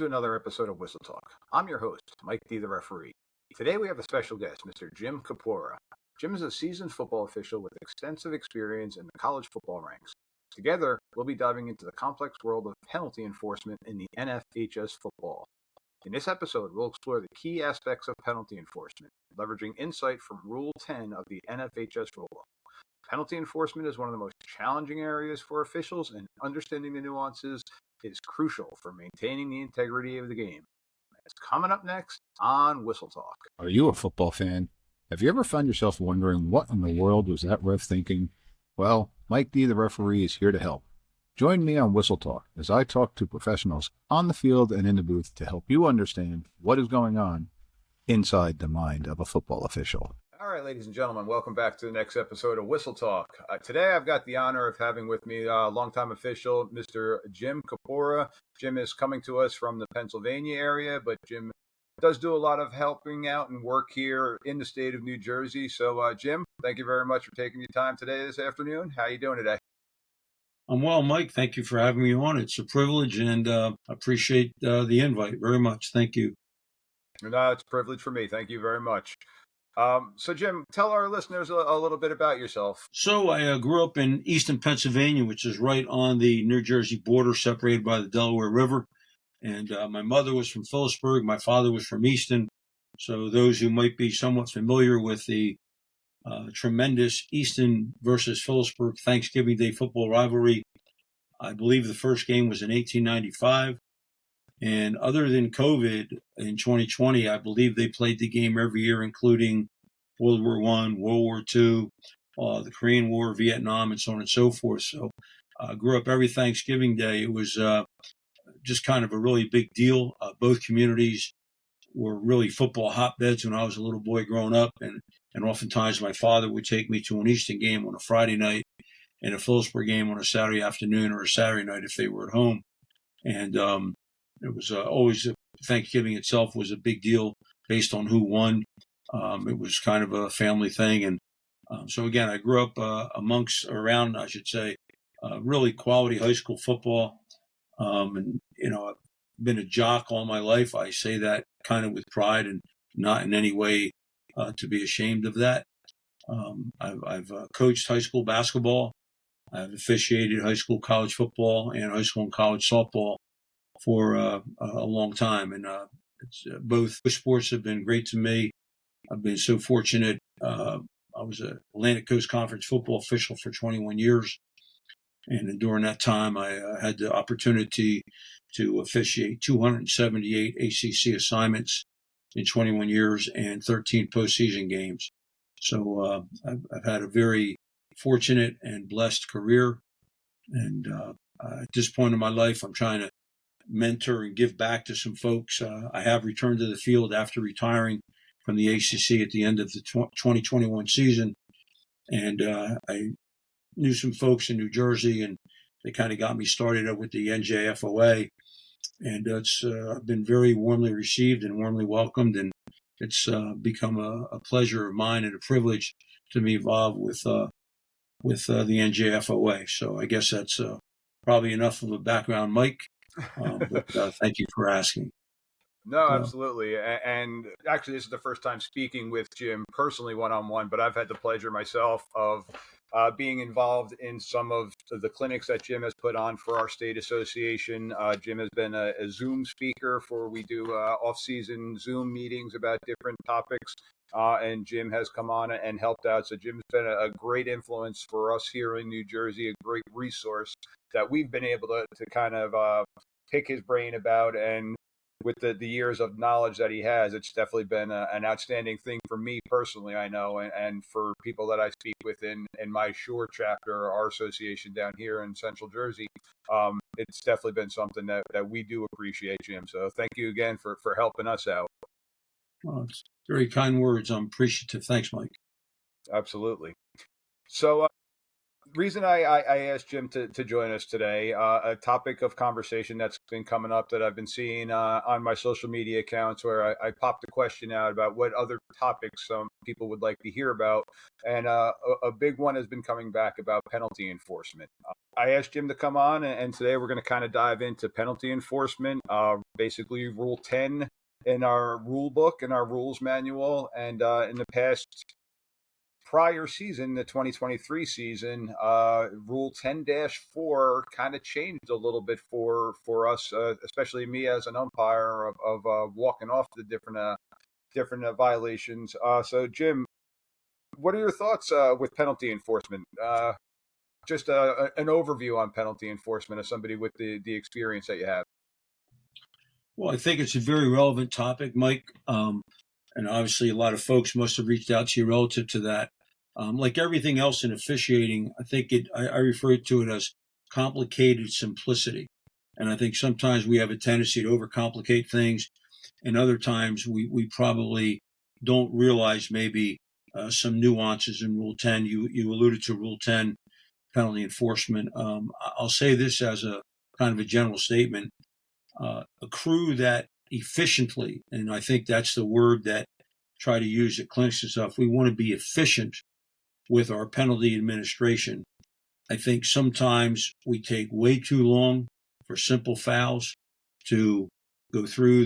to another episode of Whistle Talk. I'm your host, Mike D, the referee. Today we have a special guest, Mr. Jim Copora. Jim is a seasoned football official with extensive experience in the college football ranks. Together, we'll be diving into the complex world of penalty enforcement in the NFHS football. In this episode, we'll explore the key aspects of penalty enforcement, leveraging insight from Rule 10 of the NFHS rulebook. Penalty enforcement is one of the most challenging areas for officials, and understanding the nuances is crucial for maintaining the integrity of the game. It's coming up next on Whistle Talk. Are you a football fan? Have you ever found yourself wondering what in the world was that ref thinking? Well, Mike D, the referee, is here to help. Join me on Whistle Talk as I talk to professionals on the field and in the booth to help you understand what is going on inside the mind of a football official. All right, ladies and gentlemen, welcome back to the next episode of Whistle Talk. Today I've got the honor of having with me longtime official, Mr. Jim Copora. Jim is coming to us from the Pennsylvania area, but Jim does do a lot of helping out and work here in the state of New Jersey. So, Jim, thank you very much for taking your time today this afternoon. How are you doing today? I'm well, Mike. Thank you for having me on. It's a privilege, and I appreciate the invite very much. Thank you. No, it's a privilege for me. Thank you very much. So, Jim, tell our listeners a little bit about yourself. So I grew up in Easton, Pennsylvania, which is right on the New Jersey border, separated by the Delaware River. And my mother was from Phillipsburg. My father was from Easton. So those who might be somewhat familiar with the tremendous Easton versus Phillipsburg Thanksgiving Day football rivalry, I believe the first game was in 1895. And other than COVID in 2020, I believe they played the game every year, including World War I, World War II, the Korean War, Vietnam, and so on and so forth. So I grew up every Thanksgiving Day. It was just kind of a really big deal. Both communities were really football hotbeds when I was a little boy growing up. And oftentimes my father would take me to an Easton game on a Friday night and a Phillipsburg game on a Saturday afternoon or a Saturday night if they were at home. And it was always Thanksgiving itself was a big deal based on who won. It was kind of a family thing. And so, again, I grew up around, I should say, really quality high school football. And, I've been a jock all my life. I say that kind of with pride and not in any way to be ashamed of that. I've coached high school basketball. I've officiated high school college football and high school and college softball for a long time. And both sports have been great to me. I've been so fortunate. I was an Atlantic Coast Conference football official for 21 years. And during that time, I had the opportunity to officiate 278 ACC assignments in 21 years and 13 postseason games. So I've had a very fortunate and blessed career. And at this point in my life, I'm trying to mentor and give back to some folks. I have returned to the field after retiring from the ACC at the end of the 2021 season. And I knew some folks in New Jersey, and they kind of got me started up with the NJFOA. And it's been very warmly received and warmly welcomed. And it's become a pleasure of mine and a privilege to be involved with the NJFOA. So I guess that's probably enough of a background, Mike. But thank you for asking. No, absolutely. And actually, this is the first time speaking with Jim personally one-on-one, but I've had the pleasure myself of being involved in some of the clinics that Jim has put on for our state association. Jim has been a Zoom speaker we do off-season Zoom meetings about different topics. And Jim has come on and helped out. So Jim's been a great influence for us here in New Jersey, a great resource that we've been able to kind of pick his brain about. And with the years of knowledge that he has, it's definitely been an outstanding thing for me personally, I know, and for people that I speak with in my Shore chapter, our association down here in Central Jersey. It's definitely been something that we do appreciate, Jim. So thank you again for helping us out. Well, it's very kind words. I'm appreciative. Thanks, Mike. Absolutely. So reason I asked Jim to join us today, a topic of conversation that's been coming up that I've been seeing on my social media accounts, where I popped a question out about what other topics some people would like to hear about. And a big one has been coming back about penalty enforcement. I asked Jim to come on, and today we're going to kind of dive into penalty enforcement, basically Rule 10 in our rule book, in our rules manual. And in the past prior season, the 2023 season, Rule 10-4 kind of changed a little bit for us, especially me as an umpire, of walking off the different violations. So, Jim, what are your thoughts with penalty enforcement? Just an overview on penalty enforcement as somebody with the experience that you have. Well, I think it's a very relevant topic, Mike. And obviously, a lot of folks must have reached out to you relative to that. Like everything else in officiating, I think I refer to it as complicated simplicity. And I think sometimes we have a tendency to overcomplicate things, and other times we probably don't realize maybe some nuances in Rule 10. You alluded to Rule 10, penalty enforcement. I'll say this as a kind of a general statement. A crew that efficiently, and I think that's the word that try to use at clinics and stuff, we want to be efficient with our penalty administration. I think sometimes we take way too long for simple fouls to go through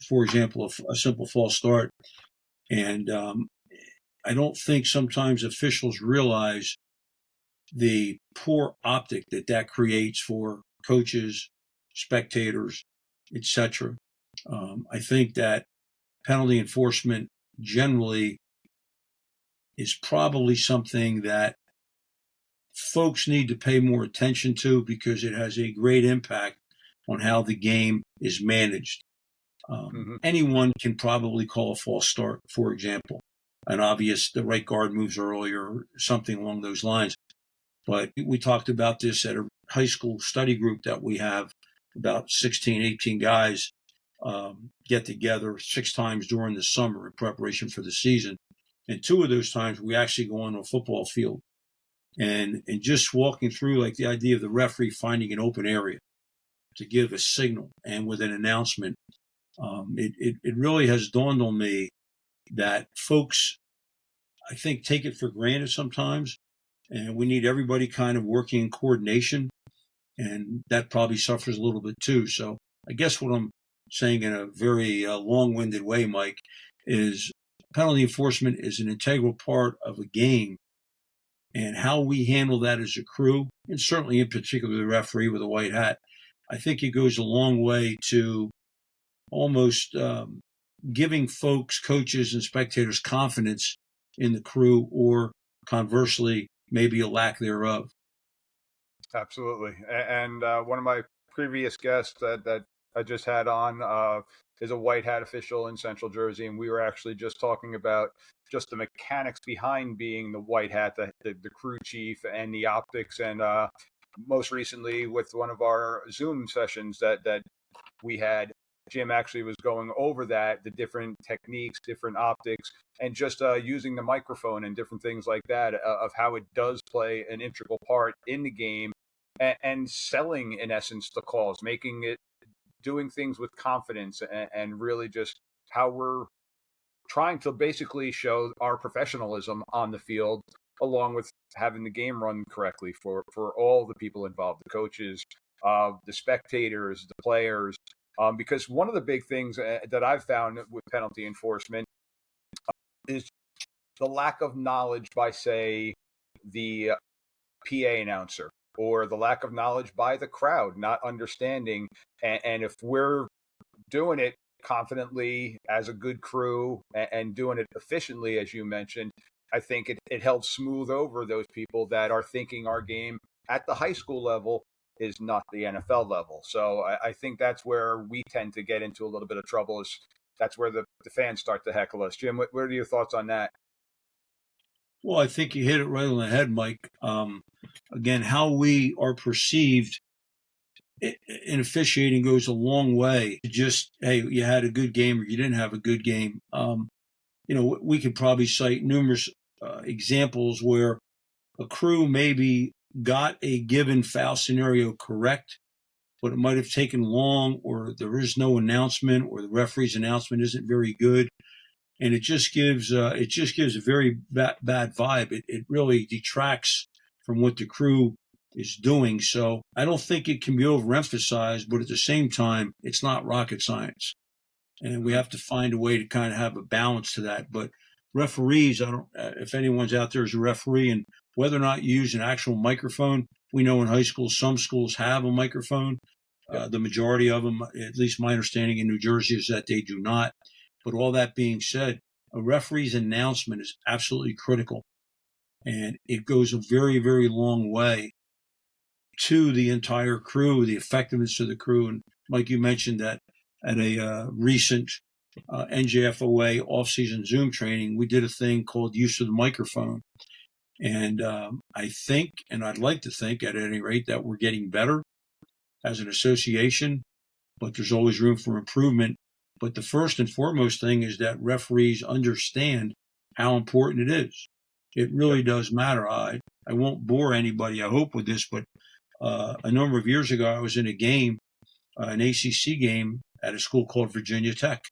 for example, a simple false start. And I don't think sometimes officials realize the poor optic that creates for coaches, spectators, etc. I think that penalty enforcement generally is probably something that folks need to pay more attention to, because it has a great impact on how the game is managed. Anyone can probably call a false start, for example. The right guard moves earlier, something along those lines. But we talked about this at a high school study group that we have, about 16, 18 guys get together 6 times during the summer in preparation for the season. And 2 of those times we actually go on a football field. And just walking through, like the idea of the referee finding an open area to give a signal and with an announcement, it really has dawned on me that folks, I think, take it for granted sometimes. And we need everybody kind of working in coordination. And that probably suffers a little bit too. So I guess what I'm saying in a very long-winded way, Mike, is penalty enforcement is an integral part of a game. And how we handle that as a crew, and certainly in particular the referee with a white hat, I think it goes a long way to almost giving folks, coaches, and spectators confidence in the crew, or conversely, maybe a lack thereof. Absolutely. And one of my previous guests that I just had on is a white hat official in Central Jersey, and we were actually just talking about just the mechanics behind being the white hat, the crew chief, and the optics. And most recently, with one of our Zoom sessions that we had, Jim actually was going over the different techniques, different optics, and just using the microphone and different things like that, of how it does play an integral part in the game, and selling, in essence, the calls, making it, doing things with confidence, and really just how we're trying to basically show our professionalism on the field, along with having the game run correctly for all the people involved, the coaches, the spectators, the players. Because one of the big things that I've found with penalty enforcement is the lack of knowledge by, say, the PA announcer, or the lack of knowledge by the crowd, not understanding. And if we're doing it confidently as a good crew, and doing it efficiently, as you mentioned, I think it helps smooth over those people that are thinking our game at the high school level is not the NFL level. So I think that's where we tend to get into a little bit of trouble. Is that's where the fans start to heckle us. Jim, what are your thoughts on that? Well, I think you hit it right on the head, Mike. Again, how we are perceived in officiating goes a long way. Just, hey, you had a good game or you didn't have a good game. We could probably cite numerous examples where a crew maybe got a given foul scenario correct, but it might have taken long, or there is no announcement, or the referee's announcement isn't very good, and it just gives a very bad vibe. It really detracts from what the crew is doing. So I don't think it can be overemphasized, but at the same time, it's not rocket science, and we have to find a way to kind of have a balance to that. But referees, I don't, if anyone's out there as a referee, and whether or not you use an actual microphone, we know in high school some schools have a microphone. The majority of them, at least my understanding in New Jersey, is that they do not. But all that being said, a referee's announcement is absolutely critical, and it goes a very, very long way to the entire crew, the effectiveness of the crew. And Mike, you mentioned that at a recent NJFOA off-season Zoom training, we did a thing called use of the microphone. And I think, and I'd like to think at any rate, that we're getting better as an association, but there's always room for improvement. But the first and foremost thing is that referees understand how important it is. It really does matter. I won't bore anybody, I hope, with this, but a number of years ago, I was in a game, an ACC game at a school called Virginia Tech,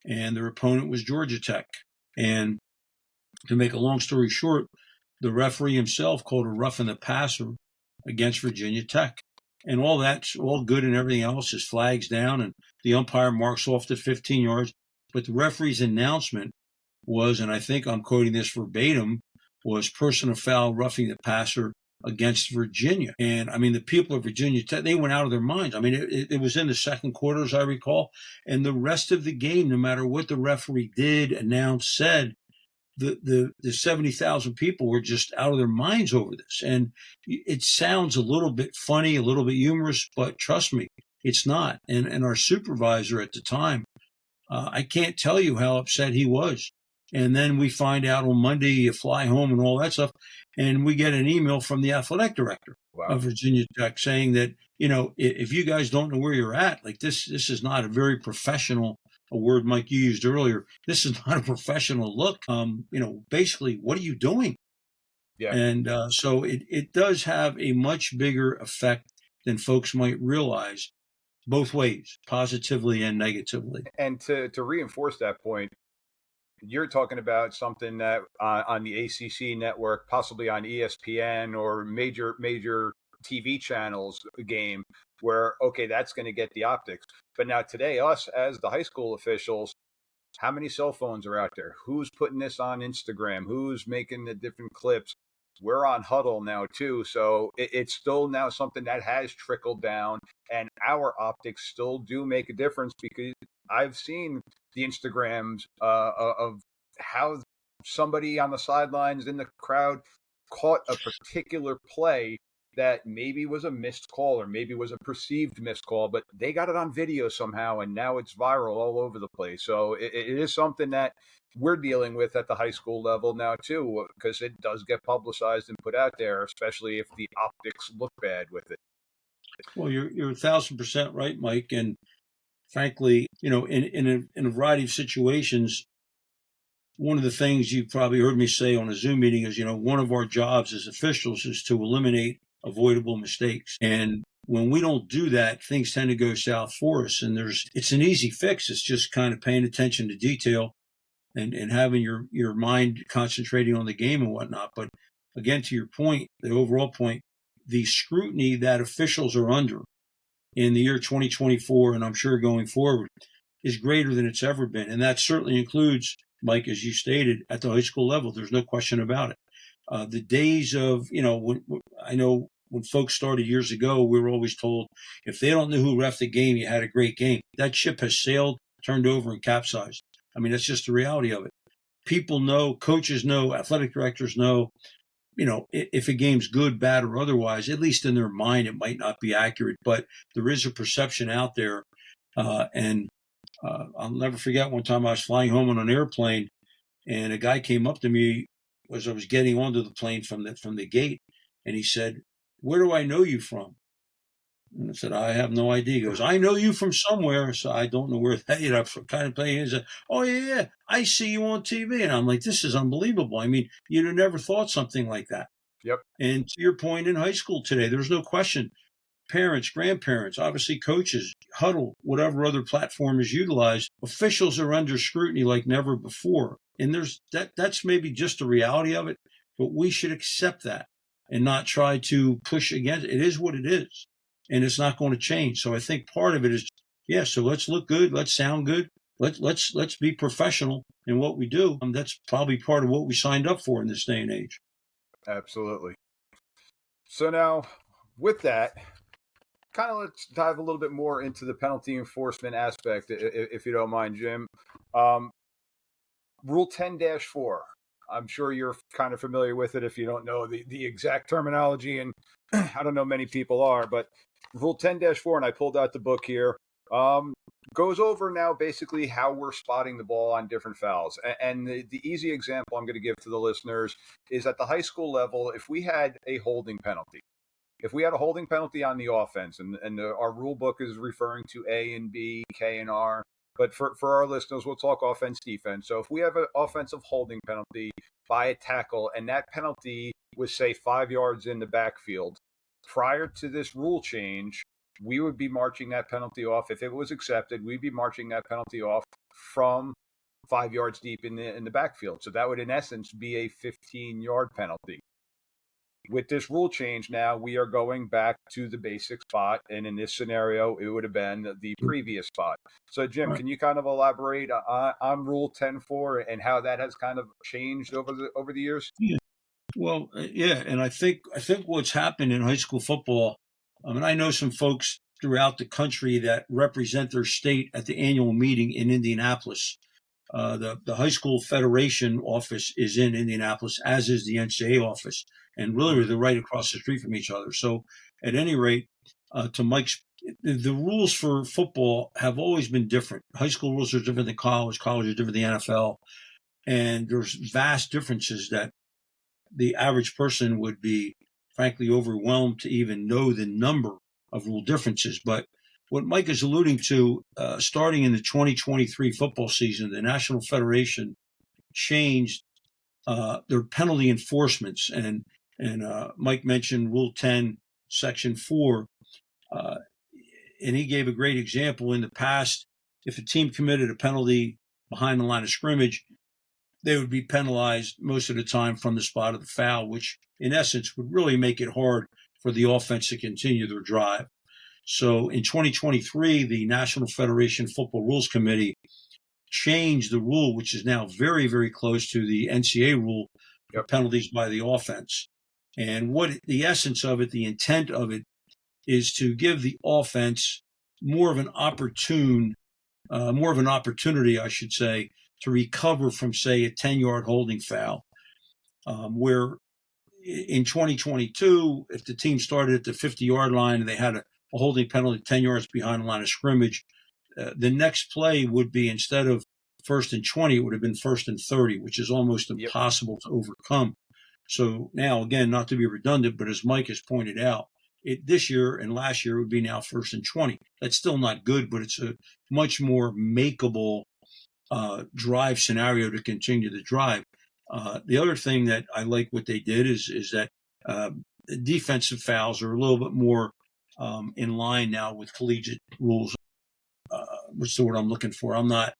and their opponent was Georgia Tech. And to make a long story short, the referee himself called a roughing the passer against Virginia Tech. And all that's all good, and everything else is flags down, and the umpire marks off the 15 yards. But the referee's announcement was, and I think I'm quoting this verbatim, was personal foul roughing the passer against Virginia. And I mean, the people of Virginia Tech, they went out of their minds. I mean, it was in the second quarter, as I recall, and the rest of the game, no matter what the referee did, announced, said, the 70,000 people were just out of their minds over this. And it sounds a little bit funny, a little bit humorous, but trust me, it's not. And our supervisor at the time, I can't tell you how upset he was. And then we find out on Monday, you fly home and all that stuff, and we get an email from the athletic director of Virginia Tech saying that, you know, if you guys don't know where you're at, like this is not a very professional, a word Mike you used earlier, this is not a professional look. You know, basically, what are you doing? Yeah. And so it does have a much bigger effect than folks might realize, both ways, positively and negatively. And to reinforce that point, you're talking about something that on the ACC network, possibly on ESPN or major TV channels game where, okay, that's going to get the optics. But now today, us as the high school officials, how many cell phones are out there? Who's putting this on Instagram? Who's making the different clips? We're on Huddle now too. So it's still now something that has trickled down, and our optics still do make a difference, because I've seen the Instagrams of how somebody on the sidelines in the crowd caught a particular play that maybe was a missed call or maybe was a perceived missed call, but they got it on video somehow, and now it's viral all over the place. So it is something that we're dealing with at the high school level now too, because it does get publicized and put out there, especially if the optics look bad with it. Well, you're 1,000% right, Mike. And frankly, you know, in a variety of situations, one of the things you've probably heard me say on a Zoom meeting is, you know, one of our jobs as officials is to eliminate avoidable mistakes. And when we don't do that, things tend to go south for us. And it's an easy fix. It's just kind of paying attention to detail and having your mind concentrating on the game and whatnot. But again, to your point, the overall point, the scrutiny that officials are under in the year 2024, and I'm sure going forward, is greater than it's ever been. And that certainly includes, Mike, as you stated, at the high school level. There's no question about it. The days of, you know, I know when folks started years ago, we were always told, if they don't know who ref the game, you had a great game. That ship has sailed, turned over, and capsized. I mean, that's just the reality of it. People know, coaches know, athletic directors know, you know, if a game's good, bad, or otherwise, at least in their mind, it might not be accurate, but there is a perception out there. And I'll never forget one time I was flying home on an airplane, and a guy came up to me as I was getting onto the plane from the gate, and he said, "Where do I know you from?" And I said, "I have no idea." He goes, "I know you from somewhere." So I don't know where that, you know, kind of playing is. "Oh yeah, I see you on TV." And I'm like, this is unbelievable. I mean, you'd have never thought something like that. Yep. And to your point, in high school today, there's no question. Parents, grandparents, obviously coaches, huddle, whatever other platform is utilized, officials are under scrutiny like never before. And that's maybe just the reality of it, but we should accept that and not try to push against it. It is what it is, and it's not going to change. So I think part of it is, yeah, so let's look good, let's sound good, let's be professional in what we do. That's probably part of what we signed up for in this day and age. Absolutely. So now, with that, kind of let's dive a little bit more into the penalty enforcement aspect, if you don't mind, Jim. Rule 10-4. I'm sure you're kind of familiar with it if you don't know the exact terminology, and I don't know many people are, but Rule 10-4, and I pulled out the book here, goes over now basically how we're spotting the ball on different fouls. And the easy example I'm going to give to the listeners is at the high school level, if we had a holding penalty, on the offense, and our rule book is referring to A and B, K and R, but for our listeners, we'll talk offense, defense. So if we have an offensive holding penalty by a tackle, and that penalty was, say, 5 yards in the backfield, prior to this rule change, we would be marching that penalty off. If it was accepted, we'd be marching that penalty off from 5 yards deep in the backfield. So that would, in essence, be a 15-yard penalty. With this rule change now, we are going back to the basic spot, and in this scenario, it would have been the previous spot. So, Jim, can you kind of elaborate on Rule 10-4 and how that has kind of changed over the years? Yeah. Well, yeah, and I think what's happened in high school football, and I know some folks throughout the country that represent their state at the annual meeting in Indianapolis. The high school federation office is in Indianapolis, as is the NCAA office, and really they're right across the street from each other. So, at any rate, to Mike's, the rules for football have always been different. High school rules are different than college. College is different than the NFL, and there's vast differences that the average person would be, frankly, overwhelmed to even know the number of rule differences. But what Mike is alluding to, starting in the 2023 football season, the National Federation changed their penalty enforcements. And Mike mentioned Rule 10, Section 4. And he gave a great example. In the past, if a team committed a penalty behind the line of scrimmage, they would be penalized most of the time from the spot of the foul, which in essence would really make it hard for the offense to continue their drive. So in 2023, the National Federation Football Rules Committee changed the rule, which is now very, very close to the NCAA rule for penalties by the offense. And what the essence of it, the intent of it, is to give the offense more of an opportunity, I should say, to recover from, say, a 10-yard holding foul, where in 2022, if the team started at the 50-yard line and they had a holding penalty 10 yards behind the line of scrimmage, the next play would be, instead of 1st and 20, it would have been 1st and 30, which is almost impossible to overcome. So now, again, not to be redundant, but as Mike has pointed out, this year and last year would be now 1st and 20. That's still not good, but it's a much more makeable drive scenario to continue the drive. The other thing that I like what they did is that defensive fouls are a little bit more in line now with collegiate rules. What's the word I'm looking for? I'm not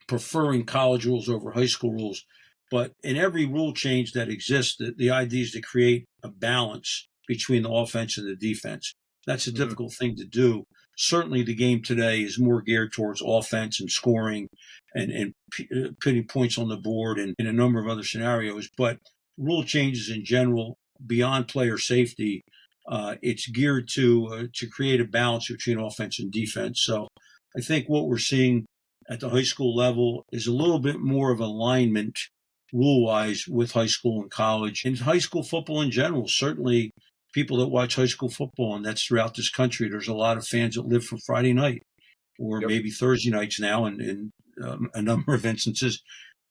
preferring college rules over high school rules, but in every rule change that exists, the idea is to create a balance between the offense and the defense. That's a difficult thing to do. Certainly the game today is more geared towards offense and scoring and putting points on the board and in a number of other scenarios. But rule changes in general, beyond player safety, it's geared to create a balance between offense and defense. So I think what we're seeing at the high school level is a little bit more of alignment rule-wise with high school and college. And high school football in general, certainly people that watch high school football, and that's throughout this country, there's a lot of fans that live for Friday night or maybe Thursday nights now in a number of instances.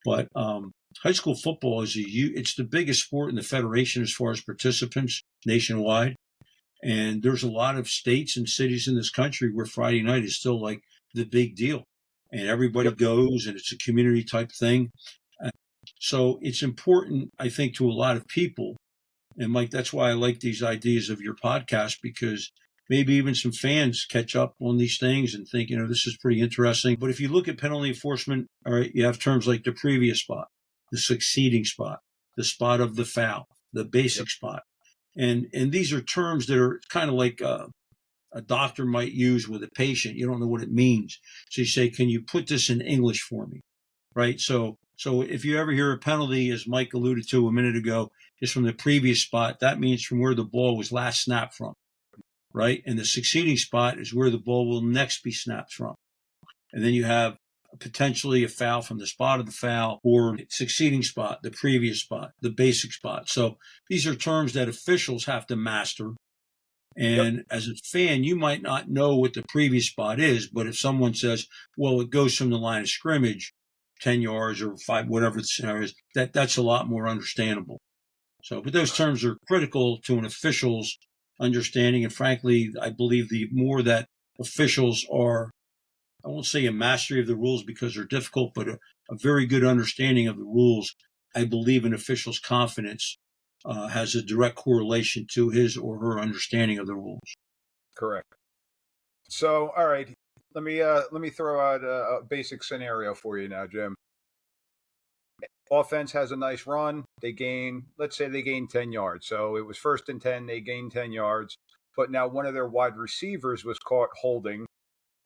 But high school football it's the biggest sport in the federation as far as participants nationwide. And there's a lot of states and cities in this country where Friday night is still like the big deal. And everybody goes, and it's a community type thing. So it's important, I think, to a lot of people. And Mike, that's why I like these ideas of your podcast, because maybe even some fans catch up on these things and think, this is pretty interesting. But if you look at penalty enforcement, all right, you have terms like the previous spot, the succeeding spot, the spot of the foul, the basic spot. And these are terms that are kind of like a doctor might use with a patient. You don't know what it means. So you say, can you put this in English for me? Right? So if you ever hear a penalty, as Mike alluded to a minute ago, is from the previous spot, that means from where the ball was last snapped from, right? And the succeeding spot is where the ball will next be snapped from. And then you have potentially a foul from the spot of the foul, or succeeding spot, the previous spot, the basic spot. So these are terms that officials have to master. And as a fan, you might not know what the previous spot is, but if someone says, well, it goes from the line of scrimmage, 10 yards or 5, whatever the scenario is, that's a lot more understandable. So, but those terms are critical to an official's understanding. And frankly, I believe the more that officials are, I won't say a mastery of the rules because they're difficult, but a very good understanding of the rules, I believe an official's confidence has a direct correlation to his or her understanding of the rules. Correct. So, all right, let me throw out a basic scenario for you now, Jim. Offense has a nice run. Let's say they gain 10 yards. So it was 1st and 10, they gained 10 yards. But now one of their wide receivers was caught holding,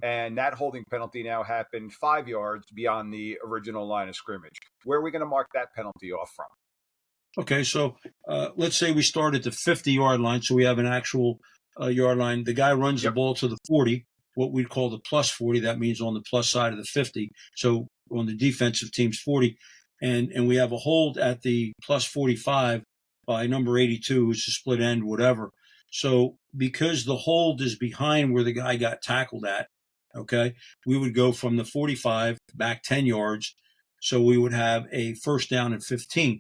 and that holding penalty now happened 5 yards beyond the original line of scrimmage. Where are we going to mark that penalty off from? Okay, so let's say we start at the 50-yard line, so we have an actual yard line. The guy runs the ball to the 40, what we'd call the plus 40. That means on the plus side of the 50. So on the defensive team's 40. And we have a hold at the plus 45 by number 82, who's a split end, whatever. So because the hold is behind where the guy got tackled at, okay, we would go from the 45 back 10 yards. So we would have a 1st down and 15.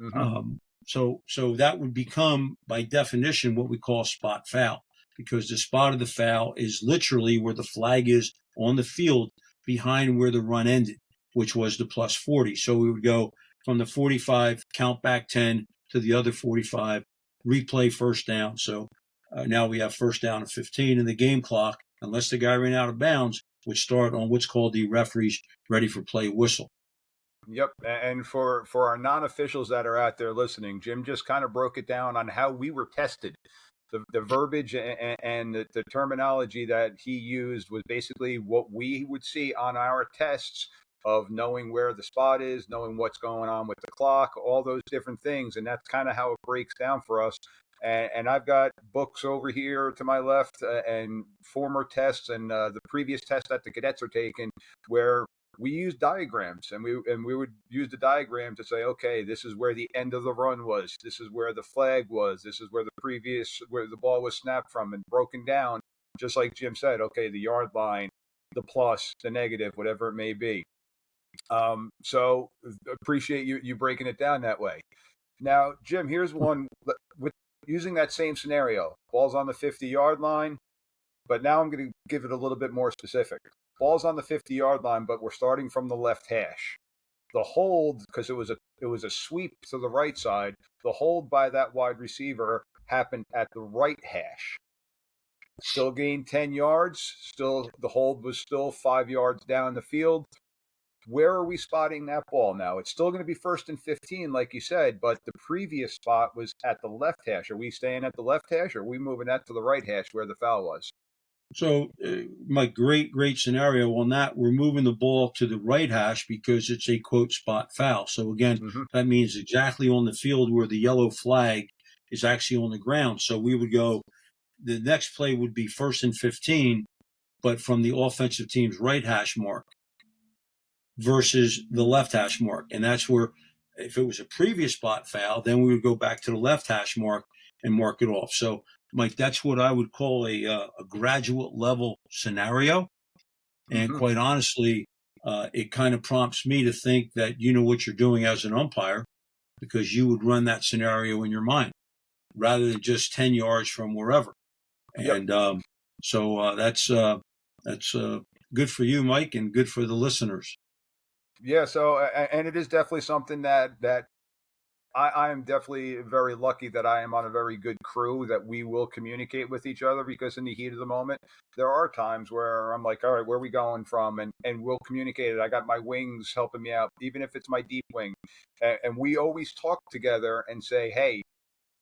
Mm-hmm. So that would become, by definition, what we call spot foul, because the spot of the foul is literally where the flag is on the field behind where the run ended, which was the plus 40. So we would go from the 45, count back 10 to the other 45, replay 1st down. So now we have 1st down and 15, and the game clock, unless the guy ran out of bounds, would start on what's called the referee's ready for play whistle. Yep. And for our non-officials that are out there listening, Jim just kind of broke it down on how we were tested. The verbiage and the terminology that he used was basically what we would see on our tests of knowing where the spot is, knowing what's going on with the clock, all those different things. And that's kind of how it breaks down for us. And I've got books over here to my left and former tests and the previous test that the cadets are taking where we use diagrams, and we would use the diagram to say, okay, this is where the end of the run was. This is where the flag was. This is where where the ball was snapped from and broken down. Just like Jim said, okay, the yard line, the plus, the negative, whatever it may be. So appreciate you breaking it down that way. Now, Jim, here's one with using that same scenario. Ball's on the 50-yard line, but now I'm going to give it a little bit more specific. Ball's on the 50-yard line, but we're starting from the left hash. The hold, because it was a sweep to the right side, the hold by that wide receiver happened at the right hash. Still gained 10 yards. Still, the hold was still 5 yards down the field. Where are we spotting that ball now? It's still going to be 1st and 15, like you said, but the previous spot was at the left hash. Are we staying at the left hash, or are we moving that to the right hash where the foul was? So, my great scenario on that, we're moving the ball to the right hash because it's a, quote, spot foul. So, again, that means exactly on the field where the yellow flag is actually on the ground. So, we would go, the next play would be 1st and 15, but from the offensive team's right hash mark versus the left hash mark. And that's where, if it was a previous spot foul, then we would go back to the left hash mark and mark it off. So, Mike, that's what I would call a graduate level scenario. And quite honestly, it kind of prompts me to think that you know what you're doing as an umpire, because you would run that scenario in your mind rather than just 10 yards from wherever. And so that's good for you, Mike, and good for the listeners. Yeah. So, and it is definitely something that I am definitely very lucky that I am on a very good crew that we will communicate with each other, because in the heat of the moment, there are times where I'm like, all right, where are we going from? And we'll communicate it. I got my wings helping me out, even if it's my deep wing. And we always talk together and say, hey,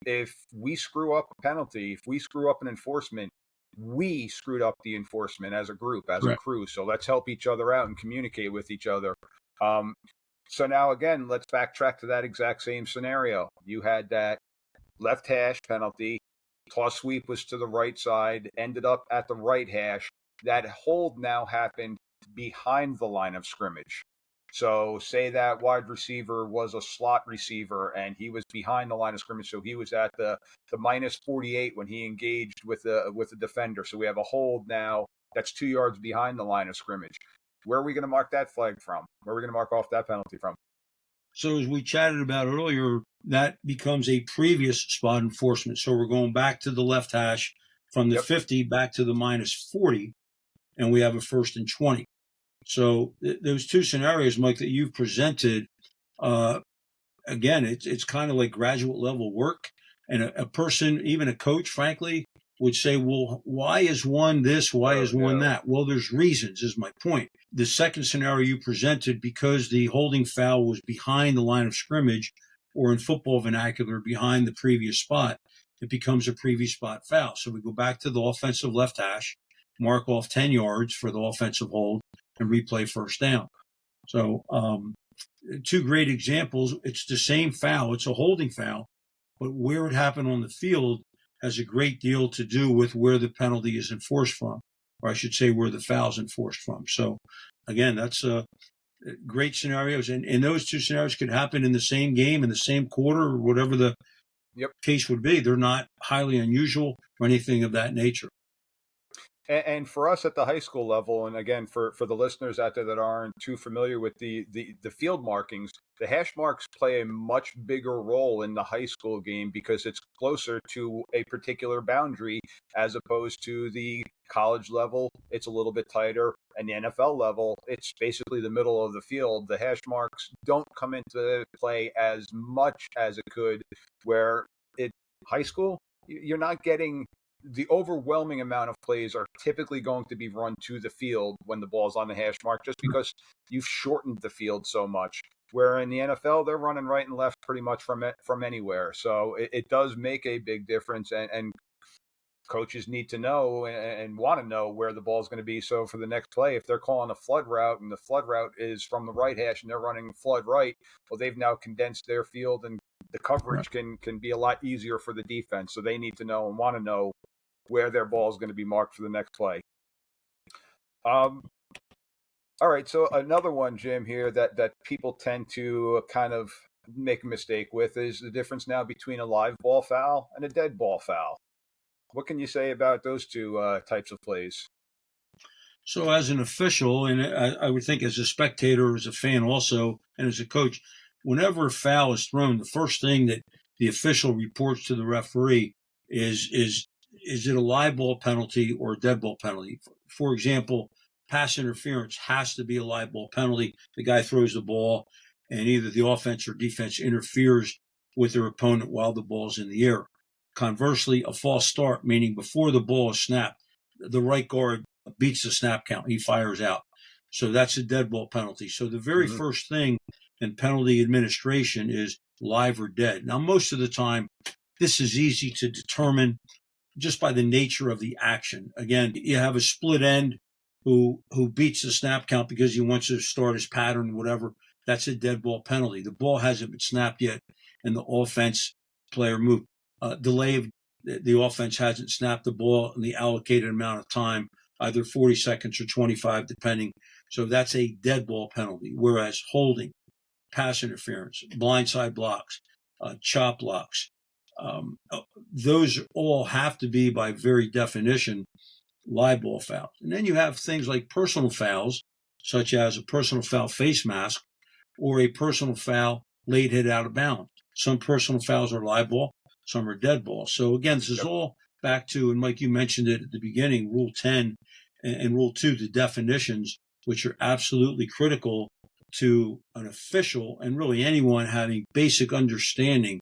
if we screw up a penalty, if we screw up an enforcement, we screwed up the enforcement as a group, as a Correct. crew. So let's help each other out and communicate with each other. Um, so now again, let's backtrack to that exact same scenario. You had that left hash penalty. Toss sweep was to the right side, ended up at the right hash. That hold now happened behind the line of scrimmage. So, say that wide receiver was a slot receiver and he was behind the line of scrimmage, so he was at the minus 48 when he engaged with the defender. So we have a hold now that's 2 yards behind the line of scrimmage. Where are we going to mark that flag from? Where are we going to mark off that penalty from? So as we chatted about earlier, that becomes a previous spot enforcement. So we're going back to the left hash from the Yep. 50 back to the minus 40, and we have a 1st and 20. So those two scenarios, Mike, that you've presented, again, it's kind of like graduate level work. And a person, even a coach, frankly, would say, well, why is one this? Why Oh, is one no. that? Well, there's reasons, is my point. The second scenario you presented, because the holding foul was behind the line of scrimmage, or in football vernacular, behind the previous spot, it becomes a previous spot foul. So we go back to the offensive left hash, mark off 10 yards for the offensive hold, and replay 1st down. So two great examples. It's the same foul. It's a holding foul, but where it happened on the field has a great deal to do with where the penalty is enforced from, or I should say where the foul is enforced from. So again, that's great scenarios. And those two scenarios could happen in the same game, in the same quarter, or whatever the Yep. case would be. They're not highly unusual or anything of that nature. And for us at the high school level, and again for the listeners out there that aren't too familiar with the field markings, the hash marks play a much bigger role in the high school game because it's closer to a particular boundary, as opposed to the college level. It's a little bit tighter, and the NFL level, it's basically the middle of the field. The hash marks don't come into play as much as it could, where it high school, you're not getting the overwhelming amount of plays are typically going to be run to the field when the ball's on the hash mark, just because you've shortened the field so much. Where in the NFL, they're running right and left pretty much from anywhere. So it does make a big difference, and coaches need to know and want to know where the ball is going to be. So for the next play, if they're calling a flood route and the flood route is from the right hash and they're running flood right, well, they've now condensed their field, and the coverage can be a lot easier for the defense. So they need to know and want to know where their ball is going to be marked for the next play. All right, so another one, Jim, here that people tend to kind of make a mistake with is the difference now between a live ball foul and a dead ball foul. What can you say about those two types of plays? So as an official, and I would think as a spectator, as a fan also, and as a coach, whenever a foul is thrown, the first thing that the official reports to the referee is it a live ball penalty or a dead ball penalty? For example, pass interference has to be a live ball penalty. The guy throws the ball, and either the offense or defense interferes with their opponent while the ball's in the air. Conversely, a false start, meaning before the ball is snapped, the right guard beats the snap count. He fires out. So that's a dead ball penalty. So the very first thing in penalty administration is live or dead. Now, most of the time, this is easy to determine just by the nature of the action. Again, you have a split end who beats the snap count because he wants to start his pattern, whatever. That's a dead ball penalty. The ball hasn't been snapped yet, and the offense player moved. Delay of the offense hasn't snapped the ball in the allocated amount of time, either 40 seconds or 25, depending. So that's a dead ball penalty. Whereas holding, pass interference, blindside blocks, chop blocks, those all have to be, by very definition, live ball fouls. And then you have things like personal fouls, such as a personal foul face mask or a personal foul late hit out of bounds. Some personal fouls are live ball, some are dead ball. So again, this is all back to, and Mike, you mentioned it at the beginning, Rule 10 and Rule 2, the definitions, which are absolutely critical to an official and really anyone having basic understanding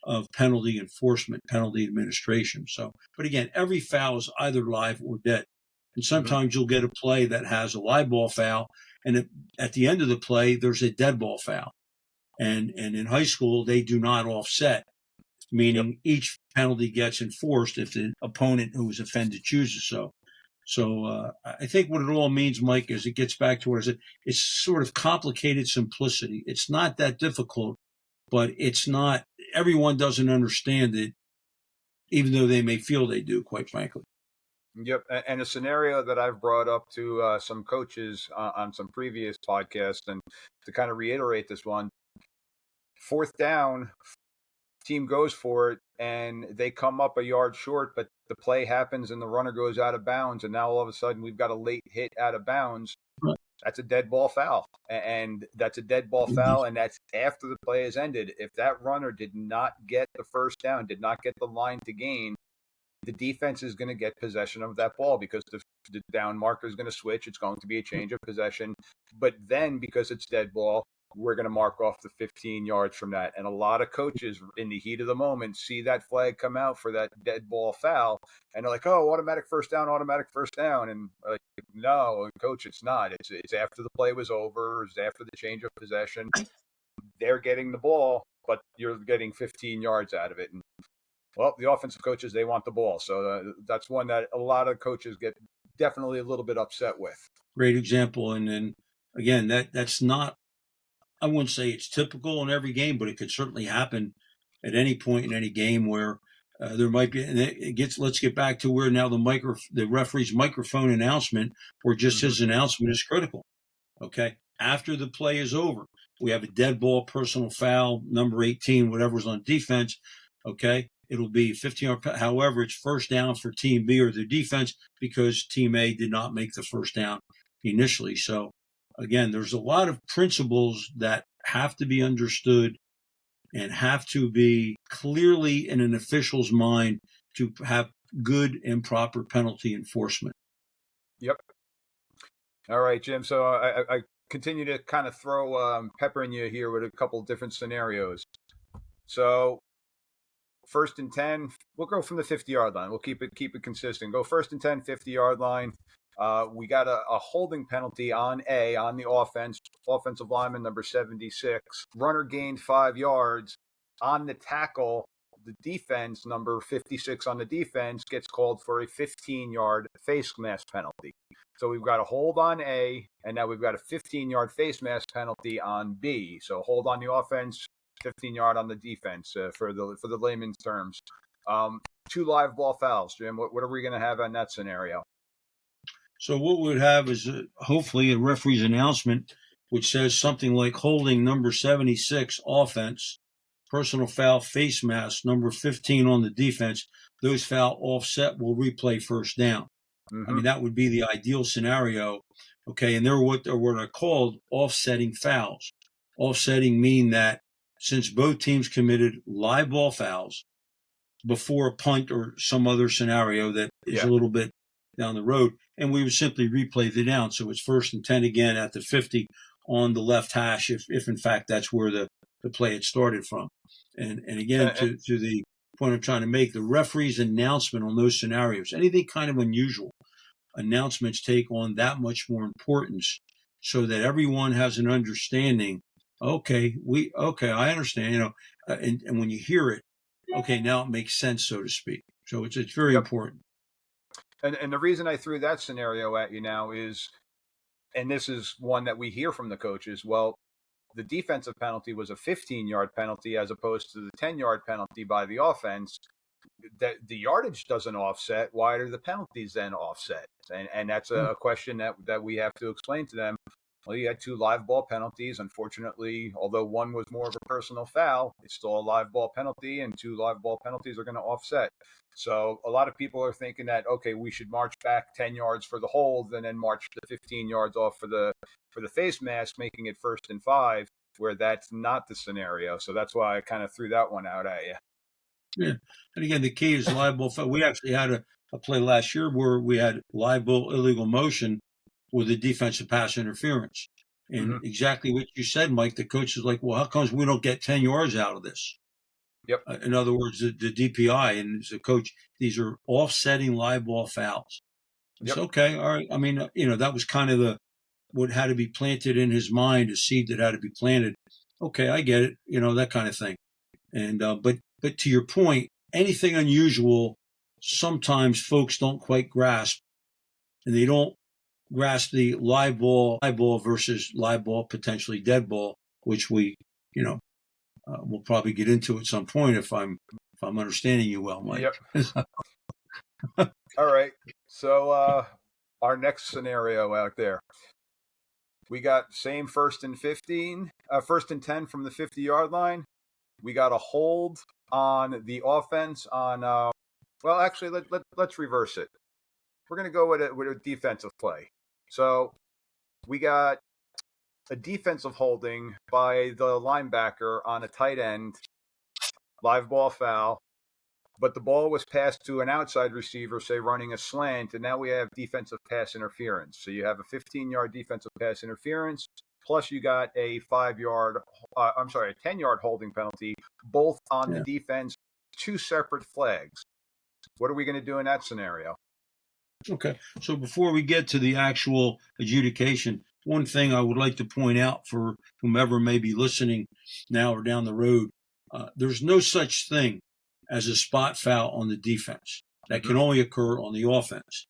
of penalty enforcement, penalty administration. So, but again, every foul is either live or dead. And sometimes you'll get a play that has a live ball foul, and at the end of the play, there's a dead ball foul. And in high school, they do not offset, meaning each penalty gets enforced if the opponent who was offended chooses so. So I think what it all means, Mike, is it gets back to what I said. It's sort of complicated simplicity. It's not that difficult, but it's not, everyone doesn't understand it, even though they may feel they do, quite frankly. Yep. And a scenario that I've brought up to some coaches on some previous podcasts, and to kind of reiterate this one, 4th down, team goes for it, and they come up a yard short, but the play happens and the runner goes out of bounds, and now all of a sudden we've got a late hit out of bounds. Right. That's a dead ball foul, and that's a dead ball foul, and that's after the play has ended. If that runner did not get the first down, did not get the line to gain, the defense is going to get possession of that ball because the down marker is going to switch. It's going to be a change of possession, but then because it's dead ball, we're going to mark off the 15 yards from that. And a lot of coaches in the heat of the moment see that flag come out for that dead ball foul, and they're like, oh, automatic first down. And like, no, coach, it's not. It's after the play was over. It's after the change of possession. They're getting the ball, but you're getting 15 yards out of it. And well, the offensive coaches, they want the ball. So that's one that a lot of coaches get definitely a little bit upset with. Great example. And then again, that's not, I wouldn't say it's typical in every game, but it could certainly happen at any point in any game where there might be. And let's get back to where now the referee's microphone announcement, or just his announcement, is critical. Okay, after the play is over, we have a dead ball, personal foul, number 18, whatever's on defense. Okay, it'll be 15. However, it's first down for Team B or their defense because Team A did not make the first down initially. So. Again, there's a lot of principles that have to be understood and have to be clearly in an official's mind to have good and proper penalty enforcement. Yep. All right, Jim. So I continue to kind of throw peppering you here with a couple of different scenarios. So 1st and 10, we'll go from the 50-yard line. We'll keep it consistent. Go 1st and 10, 50-yard line. We got a holding penalty on the offensive lineman, number 76. Runner gained 5 yards. On the tackle, the defense, number 56 on the defense, gets called for a 15-yard face mask penalty. So we've got a hold on A, and now we've got a 15-yard face mask penalty on B. So hold on the offense, 15-yard on the defense for the layman's terms. 2 live ball fouls, Jim. What are we going to have in that scenario? So what we would have is hopefully a referee's announcement which says something like holding number 76 offense, personal foul, face mask, number 15 on the defense. Those foul offset will replay first down. I mean, that would be the ideal scenario. Okay, and they're what are called offsetting fouls. Offsetting mean that since both teams committed live ball fouls before a punt or some other scenario that is a little bit down the road, and we would simply replay the down. So it's 1st and 10 again at the 50 on the left hash, if in fact that's where the play had started from. And again, to the point I'm trying to make, the referee's announcement on those scenarios, anything kind of unusual, announcements take on that much more importance so that everyone has an understanding. Okay, I understand, and when you hear it, okay, now it makes sense, so to speak. So it's very important. And the reason I threw that scenario at you now is, and this is one that we hear from the coaches, well, the defensive penalty was a 15-yard penalty as opposed to the 10-yard penalty by the offense. That the yardage doesn't offset. Why do the penalties then offset? And that's a question that we have to explain to them. Well, you had 2 live ball penalties. Unfortunately, although one was more of a personal foul, it's still a live ball penalty, and 2 live ball penalties are going to offset. So a lot of people are thinking that, okay, we should march back 10 yards for the hold and then march the 15 yards off for the face mask, making it 1st and 5, where that's not the scenario. So that's why I kind of threw that one out at you. Yeah. And again, the key is live ball. We actually had a play last year where we had live ball illegal motion with a defensive pass interference. And exactly what you said, Mike, the coach is like, well, how comes we don't get 10 yards out of this? Yep. In other words, the DPI, and as a coach, these are offsetting live ball fouls. It's okay. All right. I mean, that was kind of what had to be planted in his mind, a seed that had to be planted. Okay, I get it. That kind of thing. And, but to your point, anything unusual, sometimes folks don't quite grasp, and they don't grasp the live ball versus live ball, potentially dead ball, which we'll probably get into at some point if I'm understanding you well, Mike. Yep. All right. So our next scenario out there, we got same 1st and 15, 1st and 10 from the 50-yard line. We got a hold on the offense on. Well, actually, let's reverse it. We're going to go with a defensive play. So we got a defensive holding by the linebacker on a tight end, live ball foul, but the ball was passed to an outside receiver, say running a slant, and now we have defensive pass interference. So you have a 15-yard defensive pass interference, plus you got a 10-yard holding penalty, both on the defense, 2 separate flags. What are we going to do in that scenario? Okay, so before we get to the actual adjudication, one thing I would like to point out for whomever may be listening now or down the road, there's no such thing as a spot foul on the defense. That can only occur on the offense.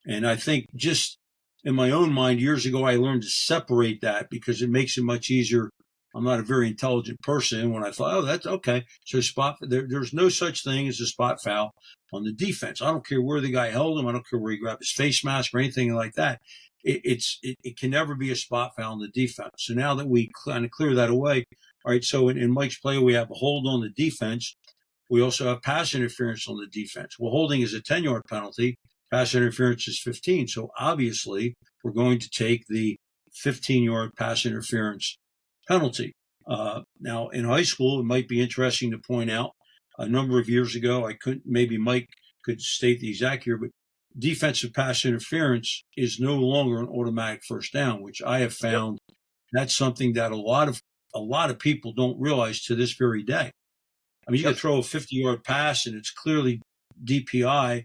And I think just in my own mind, years ago, I learned to separate that because it makes it much easier. I'm not a very intelligent person when I thought, oh, that's okay. So there's no such thing as a spot foul on the defense. I don't care where the guy held him. I don't care where he grabbed his face mask or anything like that. It can never be a spot foul on the defense. So now that we kind of clear that away, all right, so in Mike's play, we have a hold on the defense. We also have pass interference on the defense. Well, holding is a 10-yard penalty. Pass interference is 15. So obviously, we're going to take the 15-yard pass interference penalty. Now, in high school, it might be interesting to point out a number of years ago, maybe Mike could state the exact year, but defensive pass interference is no longer an automatic first down, which I have found that's something that a lot of people don't realize to this very day. I mean, you can throw a 50-yard pass and it's clearly DPI,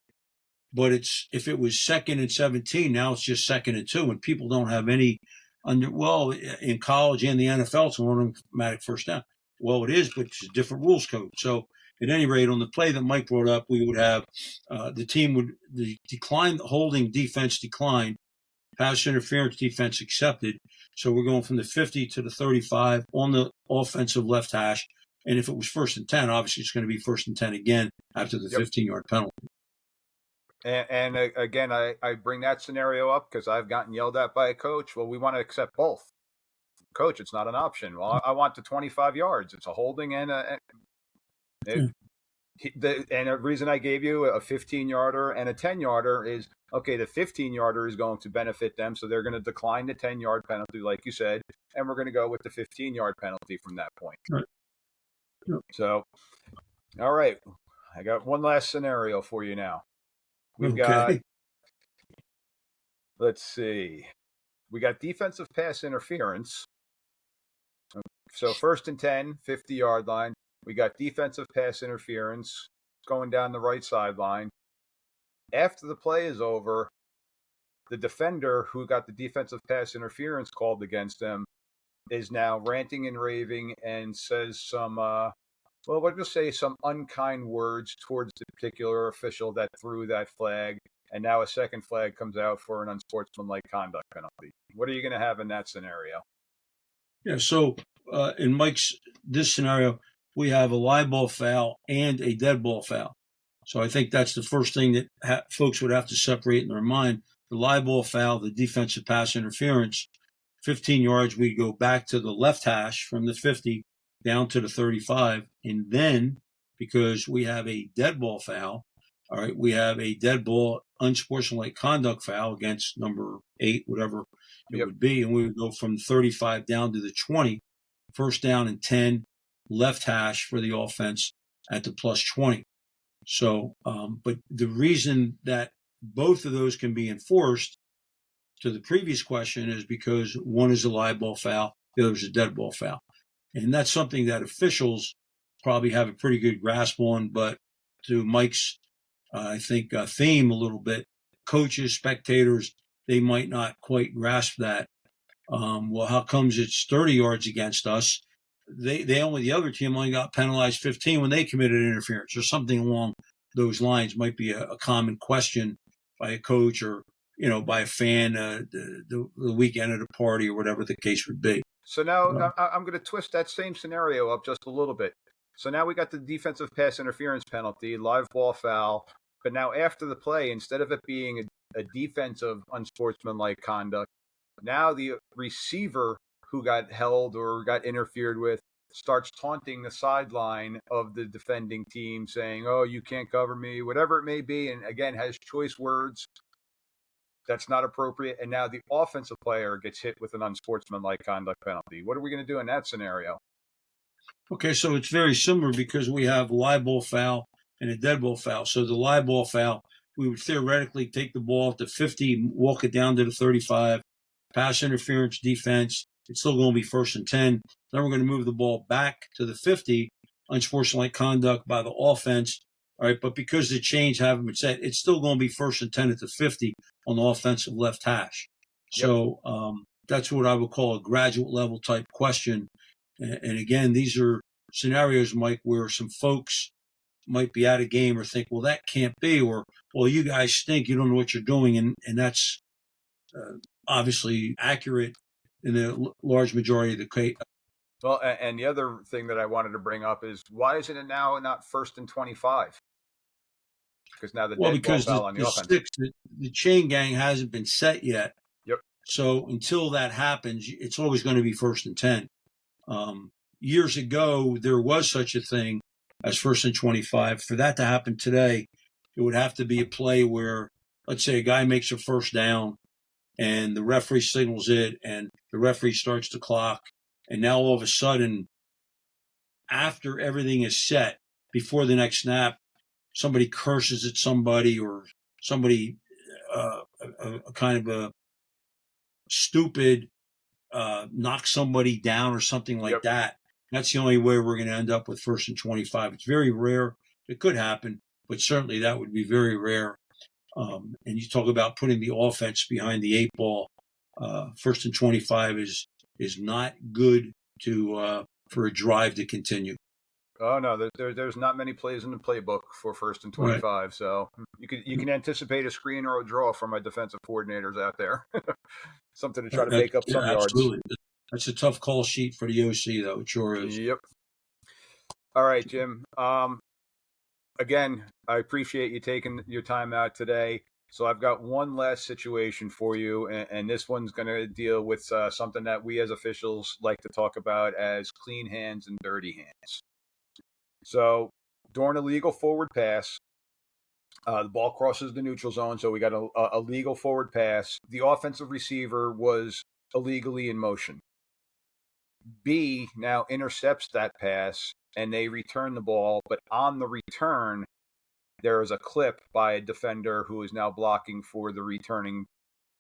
but if it was 2nd and 17, now it's just 2nd and 2, and people don't have any in college and the NFL, it's an automatic first down. Well, it is, but it's a different rules code. So at any rate, on the play that Mike brought up, we would have the holding defense decline, pass interference defense accepted. So we're going from the 50 to the 35 on the offensive left hash. And if it was 1st and 10, obviously it's going to be 1st and 10 again after the 15-yard penalty. And again, I bring that scenario up because I've gotten yelled at by a coach. Well, we want to accept both. Coach, it's not an option. Well, I want the 25 yards. It's a holding and the reason I gave you a 15-yarder and a 10-yarder is, okay, the 15-yarder is going to benefit them, so they're going to decline the 10-yard penalty, like you said, and we're going to go with the 15-yard penalty from that point. Right. Yep. So, all right, I got one last scenario for you now. We've got, let's see, we got defensive pass interference. So 1st and 10, 50-yard line. We got defensive pass interference going down the right sideline. After the play is over, the defender who got the defensive pass interference called against him is now ranting and raving and says some, we'll just say some unkind words towards the particular official that threw that flag. And now a second flag comes out for an unsportsmanlike conduct penalty. What are you going to have in that scenario? Yeah, so in this scenario, we have a live ball foul and a dead ball foul. So I think that's the first thing that folks would have to separate in their mind. The live ball foul, the defensive pass interference, 15 yards, we go back to the left hash from the 50 down to the 35. And then, because we have a dead ball foul, all right, we have a dead ball unsportsmanlike conduct foul against number 8, whatever it would be. And we would go from 35 down to the 20, 1st down and 10, left hash for the offense at the plus 20. So, but the reason that both of those can be enforced to the previous question is because one is a live ball foul, the other is a dead ball foul. And that's something that officials probably have a pretty good grasp on. But to Mike's, I think, theme a little bit, coaches, spectators, they might not quite grasp that. Well, how comes it's 30 yards against us? The other team only got penalized 15 when they committed interference, or something along those lines might be a common question by a coach or, by a fan the weekend at a party or whatever the case would be. So now I'm going to twist that same scenario up just a little bit. So now we got the defensive pass interference penalty, live ball foul. But now after the play, instead of it being a defensive unsportsmanlike conduct, now the receiver who got held or got interfered with starts taunting the sideline of the defending team, saying, "Oh, you can't cover me," whatever it may be. And again, has choice words. That's not appropriate. And now the offensive player gets hit with an unsportsmanlike conduct penalty. What are we going to do in that scenario? Okay, so it's very similar because we have a live ball foul and a dead ball foul. So the live ball foul, we would theoretically take the ball to 50, walk it down to the 35, pass interference, defense. It's still going to be 1st and 10. Then we're going to move the ball back to the 50, unsportsmanlike conduct by the offense. All right, but because the chains haven't been set, it's still going to be 1st and 10 at the 50 on the offensive left hash. So that's what I would call a graduate level type question. And again, these are scenarios, Mike, where some folks might be out of game or think, well, that can't be, or, well, you guys stink, you don't know what you're doing. And that's obviously accurate in the large majority of the case. Well, and the other thing that I wanted to bring up is, why isn't it now not 1st and 25? Because now the dead ball foul on the offense. The chain gang hasn't been set yet. Yep. So until that happens, it's always going to be 1st and 10. Years ago, there was such a thing as 1st and 25. For that to happen today, it would have to be a play where, let's say, a guy makes a first down and the referee signals it and the referee starts the clock. And now all of a sudden, after everything is set, before the next snap, somebody curses at somebody or somebody, a kind of a stupid, knocks somebody down or something like that. That's the only way we're going to end up with 1st and 25. It's very rare. It could happen, but certainly that would be very rare. And you talk about putting the offense behind the 8 ball. 1st and 25 is not good for a drive to continue. Oh no, there's not many plays in the playbook for 1st and 25. Right. So you can anticipate a screen or a draw from my defensive coordinators out there. Something to try to make up some yards. Absolutely. That's a tough call sheet for the OC, though. It sure is. Yep. All right, Jim. Again, I appreciate you taking your time out today. So I've got one last situation for you, and this one's going to deal with something that we as officials like to talk about as clean hands and dirty hands. So during a legal forward pass, the ball crosses the neutral zone, so we got a legal forward pass. The offensive receiver was illegally in motion. B now intercepts that pass, and they return the ball, but on the return, there is a clip by a defender who is now blocking for the returning,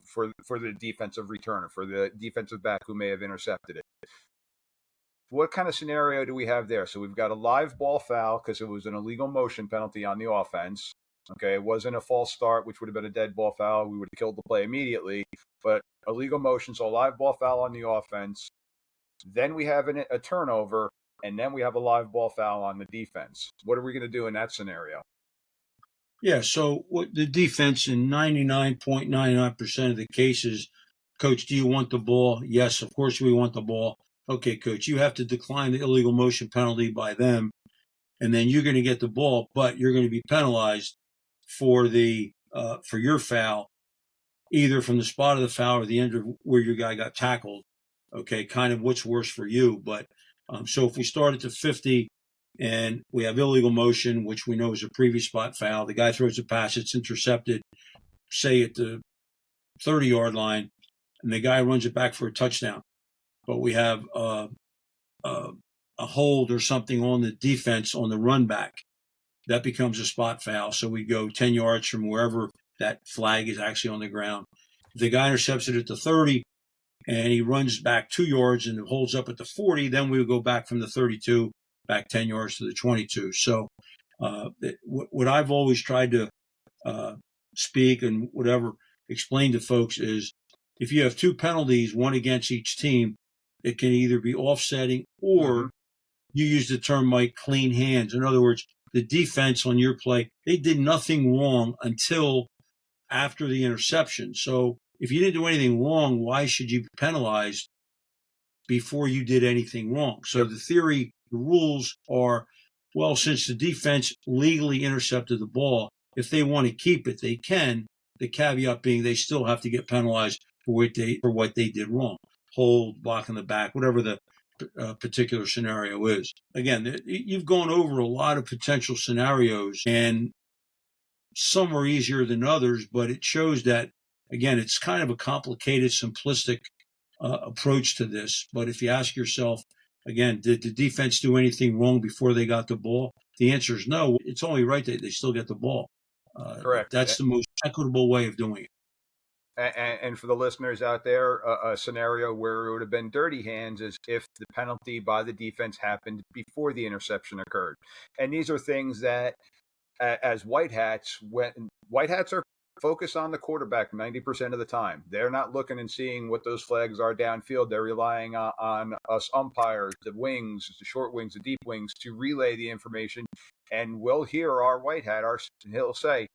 for the defensive returner, for the defensive back who may have intercepted it. What kind of scenario do we have there? So we've got a live ball foul because it was an illegal motion penalty on the offense. Okay, it wasn't a false start, which would have been a dead ball foul. We would have killed the play immediately. But illegal motion, so a live ball foul on the offense. Then we have a turnover, and then we have a live ball foul on the defense. What are we going to do in that scenario? Yeah, so what the defense in 99.99% of the cases, Coach, do you want the ball? Yes, of course we want the ball. Okay, Coach, you have to decline the illegal motion penalty by them, and then you're going to get the ball, but you're going to be penalized for your foul, either from the spot of the foul or the end of where your guy got tackled. Okay, kind of what's worse for you. But so if we start at the 50 and we have illegal motion, which we know is a previous spot foul, the guy throws a pass, it's intercepted, say at the 30-yard line, and the guy runs it back for a touchdown. But we have a hold or something on the defense on the run back. That becomes a spot foul. So we go 10 yards from wherever that flag is actually on the ground. If the guy intercepts it at the 30 and he runs back 2 yards and holds up at the 40, then we would go back from the 32 back 10 yards to the 22. So what I've always tried to speak and whatever explain to folks is if you have 2 penalties, one against each team, it can either be offsetting or you use the term, Mike, clean hands. In other words, the defense on your play, they did nothing wrong until after the interception. So if you didn't do anything wrong, why should you be penalized before you did anything wrong? So the theory, the rules are, well, since the defense legally intercepted the ball, if they want to keep it, they can. The caveat being they still have to get penalized for what they did wrong. Hold, block in the back, whatever the particular scenario is. Again, you've gone over a lot of potential scenarios, and some are easier than others, but it shows that, again, it's kind of a complicated, simplistic approach to this. But if you ask yourself, again, did the defense do anything wrong before they got the ball? The answer is no. It's only right that they still get the ball. Correct. That's the most equitable way of doing it. And for the listeners out there, a scenario where it would have been dirty hands is if the penalty by the defense happened before the interception occurred. And these are things that, as white hats, when white hats are focused on the quarterback 90% of the time, they're not looking and seeing what those flags are downfield. They're relying on us umpires, the wings, the short wings, the deep wings, to relay the information. And we'll hear our white hat, he'll say,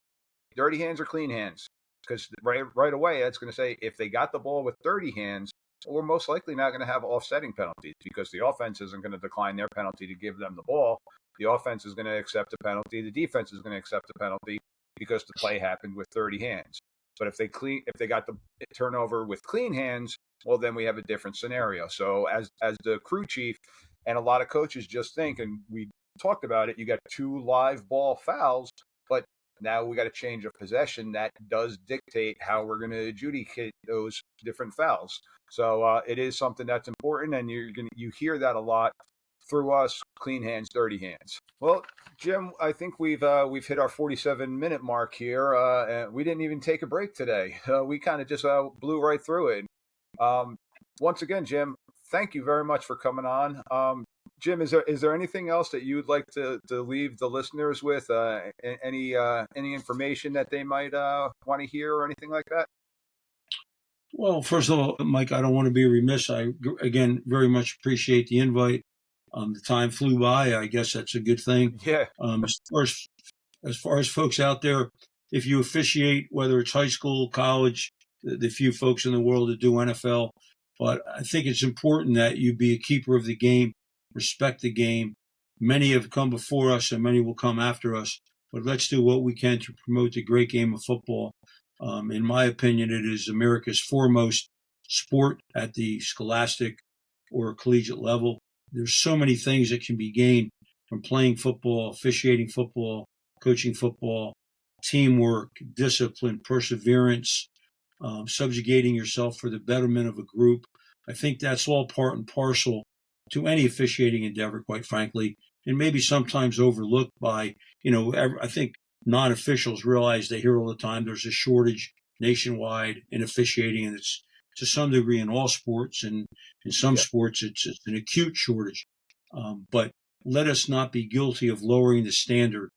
dirty hands or clean hands. Because right away, that's going to say if they got the ball with dirty hands, we're most likely not going to have offsetting penalties because the offense isn't going to decline their penalty to give them the ball. The offense is going to accept the penalty. The defense is going to accept the penalty because the play happened with dirty hands. But if they got the turnover with clean hands, well, then we have a different scenario. So as the crew chief and a lot of coaches just think, and we talked about it, you got 2 live ball fouls, but now we got to change a possession that does dictate how we're going to adjudicate those different fouls. So it is something that's important, and you hear that a lot through us: clean hands, dirty hands. Well, Jim, I think we've hit our 47-minute mark here. And we didn't even take a break today. We kind of just blew right through it. Once again, Jim, thank you very much for coming on. Jim, is there anything else that you would like to leave the listeners with? Any information that they might want to hear or anything like that? Well, first of all, Mike, I don't want to be remiss. I, again, very much appreciate the invite. The time flew by. I guess that's a good thing. Yeah. As far as folks out there, if you officiate, whether it's high school, college, the few folks in the world that do NFL, but I think it's important that you be a keeper of the game, respect the game. Many have come before us and many will come after us, but let's do what we can to promote the great game of football. In my opinion, it is America's foremost sport at the scholastic or collegiate level. There's so many things that can be gained from playing football, officiating football, coaching football, teamwork, discipline, perseverance, subjugating yourself for the betterment of a group. I think that's all part and parcel to any officiating endeavor, quite frankly, and maybe sometimes overlooked by, I think non-officials realize they hear all the time there's a shortage nationwide in officiating, and it's to some degree in all sports, and in some sports it's an acute shortage. But let us not be guilty of lowering the standard.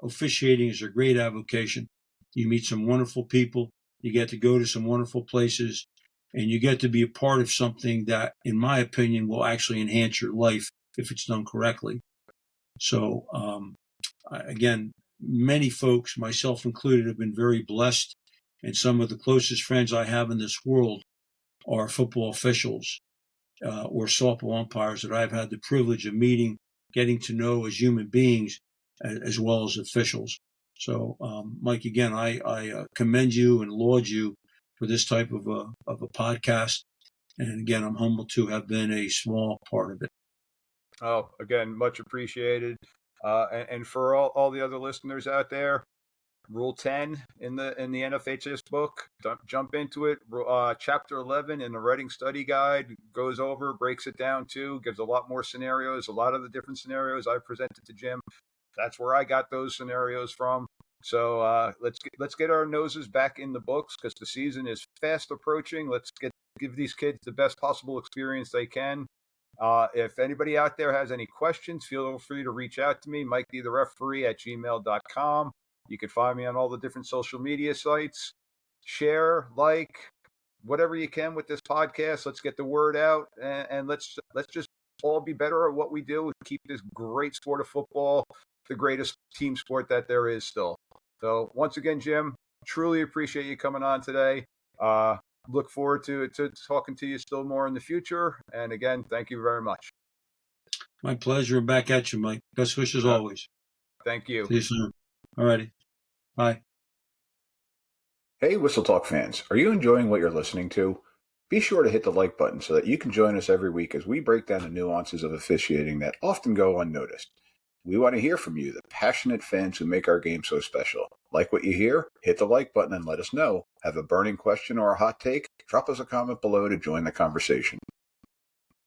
Officiating is a great avocation. You meet some wonderful people, you get to go to some wonderful places, and you get to be a part of something that, in my opinion, will actually enhance your life if it's done correctly. So, again, many folks, myself included, have been very blessed, and some of the closest friends I have in this world are football officials or softball umpires that I've had the privilege of meeting, getting to know as human beings as well as officials. So, Mike, again, I commend you and laud you for this type of a podcast. And again, I'm humbled to have been a small part of it. Oh, again, much appreciated. And for all the other listeners out there, Rule 10 in the NFHS book, jump into it. Chapter 11 in the writing study guide goes over, breaks it down too, gives a lot more scenarios. A lot of the different scenarios I presented to Jim, that's where I got those scenarios from. So let's get our noses back in the books because the season is fast approaching. Let's give these kids the best possible experience they can. If anybody out there has any questions, feel free to reach out to me, Mike D, the referee at gmail.com. You can find me on all the different social media sites. Share, like, whatever you can with this podcast. Let's get the word out, and let's just all be better at what we do and keep this great sport of football the greatest team sport that there is still. So once again, Jim, truly appreciate you coming on today. Look forward to talking to you still more in the future. And again, thank you very much. My pleasure. Back at you, Mike. Best wishes always. Thank you. See you soon. All righty. Bye. Hey, Whistle Talk fans, are you enjoying what you're listening to? Be sure to hit the like button so that you can join us every week as we break down the nuances of officiating that often go unnoticed. We want to hear from you, the passionate fans who make our game so special. Like what you hear? Hit the like button and let us know. Have a burning question or a hot take? Drop us a comment below to join the conversation.